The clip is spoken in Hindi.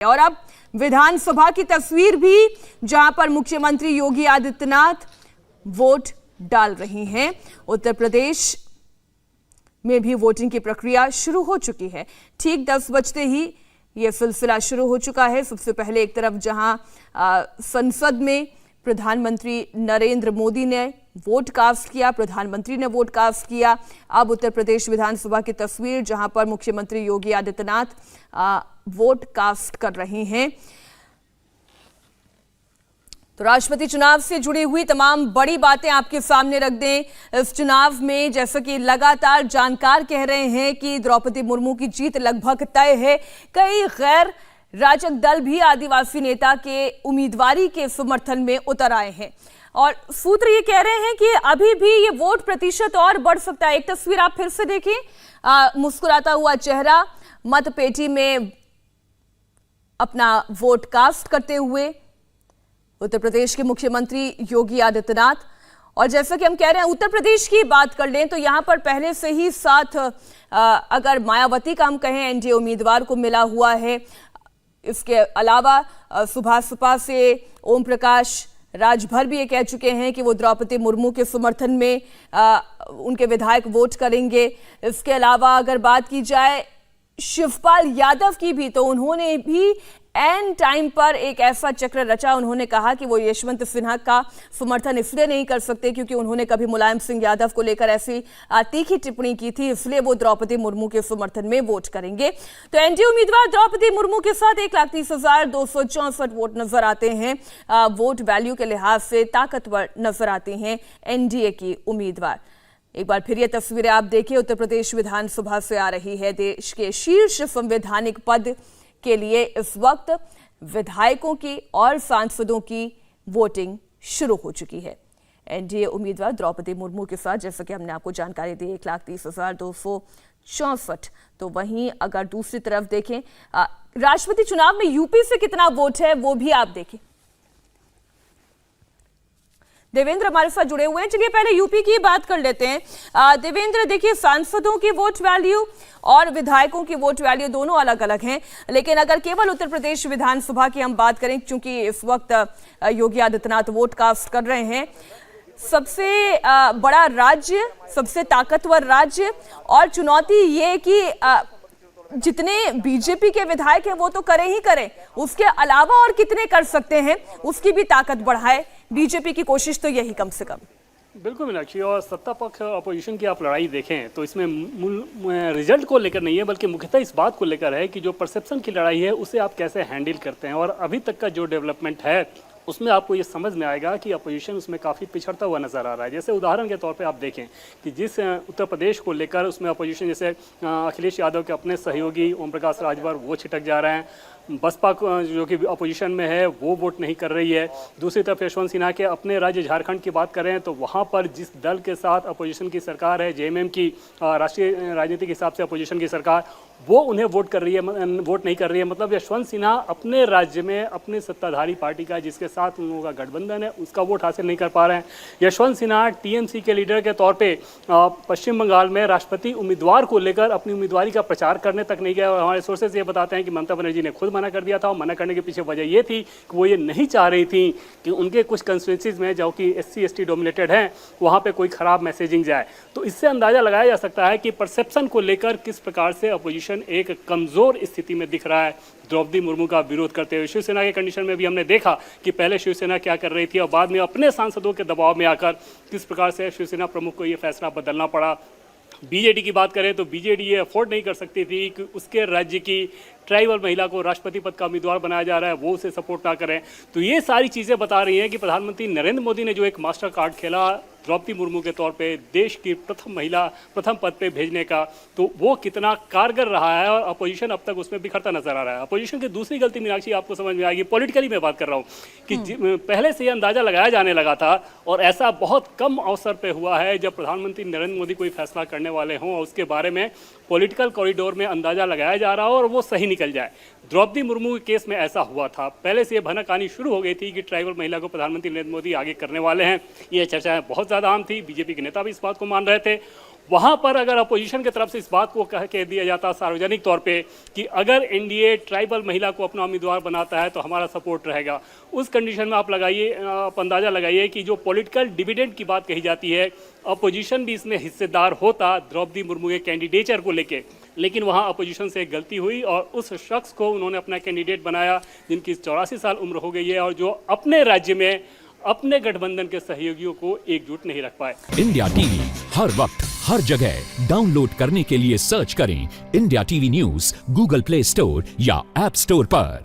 और अब विधानसभा की तस्वीर भी, जहां पर मुख्यमंत्री योगी आदित्यनाथ वोट डाल रही हैं। उत्तर प्रदेश में भी वोटिंग की प्रक्रिया शुरू हो चुकी है। ठीक 10 बजते ही यह सिलसिला शुरू हो चुका है। सबसे पहले एक तरफ जहां संसद में प्रधानमंत्री नरेंद्र मोदी ने वोट कास्ट किया, प्रधानमंत्री ने वोट कास्ट किया। अब उत्तर प्रदेश विधानसभा की तस्वीर, जहां पर मुख्यमंत्री योगी आदित्यनाथ वोट कास्ट कर रहे हैं। तो राष्ट्रपति चुनाव से जुड़ी हुई तमाम बड़ी बातें आपके सामने रख दें। इस चुनाव में जैसा कि लगातार जानकार कह रहे हैं कि द्रौपदी मुर्मू की जीत लगभग तय है। कई गैर राजक दल भी आदिवासी नेता के उम्मीदवारी के समर्थन में उतर आए हैं और सूत्र ये कह रहे हैं कि अभी भी ये वोट प्रतिशत और बढ़ सकता है। एक तस्वीर आप फिर से देखें, मुस्कुराता हुआ चेहरा मतपेटी में अपना वोट कास्ट करते हुए उत्तर प्रदेश के मुख्यमंत्री योगी आदित्यनाथ। और जैसा कि हम कह रहे हैं, उत्तर प्रदेश की बात कर लें तो यहां पर पहले से ही साथ अगर मायावती का हम कहें एनडीए उम्मीदवार को मिला हुआ है। इसके अलावा सुभाष से ओम प्रकाश राजभर भी ये कह चुके हैं कि वो द्रौपदी मुर्मू के समर्थन में उनके विधायक वोट करेंगे। इसके अलावा अगर बात की जाए शिवपाल यादव की भी, तो उन्होंने भी एन टाइम पर एक ऐसा चक्र रचा। उन्होंने कहा कि वो यशवंत सिन्हा का समर्थन इसलिए नहीं कर सकते क्योंकि उन्होंने कभी मुलायम सिंह यादव को लेकर ऐसी तीखी टिप्पणी की थी, इसलिए वो द्रौपदी मुर्मू के समर्थन में वोट करेंगे। तो एनडीए उम्मीदवार द्रौपदी मुर्मू के साथ 1,30,264 वोट नजर आते हैं। वोट वैल्यू के लिहाज से ताकतवर नजर आती हैं एनडीए की उम्मीदवार। एक बार फिर ये तस्वीरें आप देखिए, उत्तर प्रदेश विधानसभा से आ रही है। देश के शीर्ष संवैधानिक पद के लिए इस वक्त विधायकों की और सांसदों की वोटिंग शुरू हो चुकी है। एनडीए उम्मीदवार द्रौपदी मुर्मू के साथ, जैसा कि हमने आपको जानकारी दी, 1,30,264। तो वहीं अगर दूसरी तरफ देखें, राष्ट्रपति चुनाव में यूपी से कितना वोट है वो भी आप देखें। देवेंद्र हमारे साथ जुड़े हुए हैं। चलिए पहले यूपी की बात कर लेते हैं। देवेंद्र, देखिए सांसदों की वोट वैल्यू और विधायकों की वोट वैल्यू दोनों अलग अलग हैं, लेकिन अगर केवल उत्तर प्रदेश विधानसभा की हम बात करें, क्योंकि इस वक्त योगी आदित्यनाथ वोट कास्ट कर रहे हैं, सबसे बड़ा राज्य, सबसे ताकतवर राज्य, और चुनौती ये कि जितने बीजेपी के विधायक हैं वो तो करें ही करें, उसके अलावा और कितने कर सकते हैं उसकी भी ताकत बढ़ाए बीजेपी की कोशिश तो यही कम से कम। बिल्कुल मीनाक्षी, और सत्ता पक्ष अपोजिशन की आप लड़ाई देखें तो इसमें रिजल्ट को लेकर नहीं है, बल्कि मुख्यतः इस बात को लेकर है कि जो परसेप्शन की लड़ाई है उसे आप कैसे हैंडल करते हैं। और अभी तक का जो डेवलपमेंट है उसमें आपको ये समझ में आएगा कि अपोजिशन उसमें काफ़ी पिछड़ता हुआ नजर आ रहा है। जैसे उदाहरण के तौर पे आप देखें कि जिस उत्तर प्रदेश को लेकर उसमें अपोजिशन, जैसे अखिलेश यादव के अपने सहयोगी ओम प्रकाश राजभर वो छिटक जा रहे हैं, बसपा जो कि अपोजिशन में है वो वोट नहीं कर रही है। दूसरी तरफ यशवंत सिन्हा के अपने राज्य झारखंड की बात करें तो वहाँ पर जिस दल के साथ अपोजिशन की सरकार है, जेएमएम की राष्ट्रीय राजनीति के हिसाब से अपोजिशन की सरकार, वो उन्हें वोट नहीं कर रही है। मतलब यशवंत सिन्हा अपने राज्य में अपने सत्ताधारी पार्टी का, जिसके साथ उन लोगों का गठबंधन है, उसका वोट हासिल नहीं कर पा रहे हैं। यशवंत सिन्हा टीएमसी के लीडर के तौर पे पश्चिम बंगाल में राष्ट्रपति उम्मीदवार को लेकर अपनी उम्मीदवारी का प्रचार करने तक नहीं गए। और हमारे सोर्सेज ये बताते हैं कि ममता बनर्जी ने खुद मना कर दिया था, और मना करने के पीछे वजह ये थी कि वो ये नहीं चाह रही थी कि उनके कुछ कंस्टिट्यूएंसीज में, जो कि SC/ST डोमिनेटेड हैं, वहाँ पे कोई खराब मैसेजिंग जाए। तो इससे अंदाजा लगाया जा सकता है कि परसेप्शन को लेकर किस प्रकार से अपोजिशन एक कमजोर स्थिति में दिख रहा है द्रौपदी मुर्मू का विरोध करते हुए। शिवसेना के कंडीशन में भी हमने देखा कि पहले शिवसेना क्या कर रही थी और बाद में अपने सांसदों के दबाव में आकर किस प्रकार से शिवसेना प्रमुख को ये फैसला बदलना पड़ा। बीजेडी की बात करें तो बीजेडी ये अफोर्ड नहीं कर सकती थी कि उसके राज्य की ट्राइबल महिला को राष्ट्रपति पद का उम्मीदवार बनाया जा रहा है, वो उसे सपोर्ट ना करें। तो ये सारी चीज़ें बता रही हैं कि प्रधानमंत्री नरेंद्र मोदी ने जो एक मास्टर कार्ड खेला द्रौपदी मुर्मू के तौर पे देश की प्रथम महिला प्रथम पद पे भेजने का, तो वो कितना कारगर रहा है और अपोजिशन अब तक उसमें बिखरता नजर आ रहा है। अपोजिशन की दूसरी गलती मीनाक्षी आपको समझ में आएगी, पॉलिटिकली मैं बात कर रहा हूँ, कि पहले से ये अंदाजा लगाया जाने लगा था, और ऐसा बहुत कम अवसर पे हुआ है जब प्रधानमंत्री नरेंद्र मोदी कोई फैसला करने वाले हों और उसके बारे में पॉलिटिकल कॉरिडोर में अंदाजा लगाया जा रहा हो और वो सही निकल जाए। द्रौपदी मुर्मू के केस में ऐसा हुआ था, पहले से ये भनक आनी शुरू हो गई थी कि ट्राइबल महिला को प्रधानमंत्री नरेंद्र मोदी आगे करने वाले हैं। ये चर्चाएं बहुत ज़्यादा आम थी, बीजेपी के नेता भी इस बात को मान रहे थे। वहाँ पर अगर अपोजिशन की तरफ से इस बात को कह दिया जाता सार्वजनिक तौर पे कि अगर एनडीए ट्राइबल महिला को अपना उम्मीदवार बनाता है तो हमारा सपोर्ट रहेगा, उस कंडीशन में आप अंदाज़ा लगाइए कि जो पॉलिटिकल डिविडेंड की बात कही जाती है, अपोजिशन भी इसमें हिस्सेदार होता द्रौपदी मुर्मू के कैंडिडेचर को लेके। लेकिन वहाँ अपोजिशन से एक गलती हुई और उस शख्स को उन्होंने अपना कैंडिडेट बनाया जिनकी 84 साल उम्र हो गई है और जो अपने राज्य में अपने गठबंधन के सहयोगियों को एकजुट नहीं रख पाए। इंडिया टीवी हर वक्त हर जगह डाउनलोड करने के लिए सर्च करें India TV news Google play store या ऐप स्टोर पर।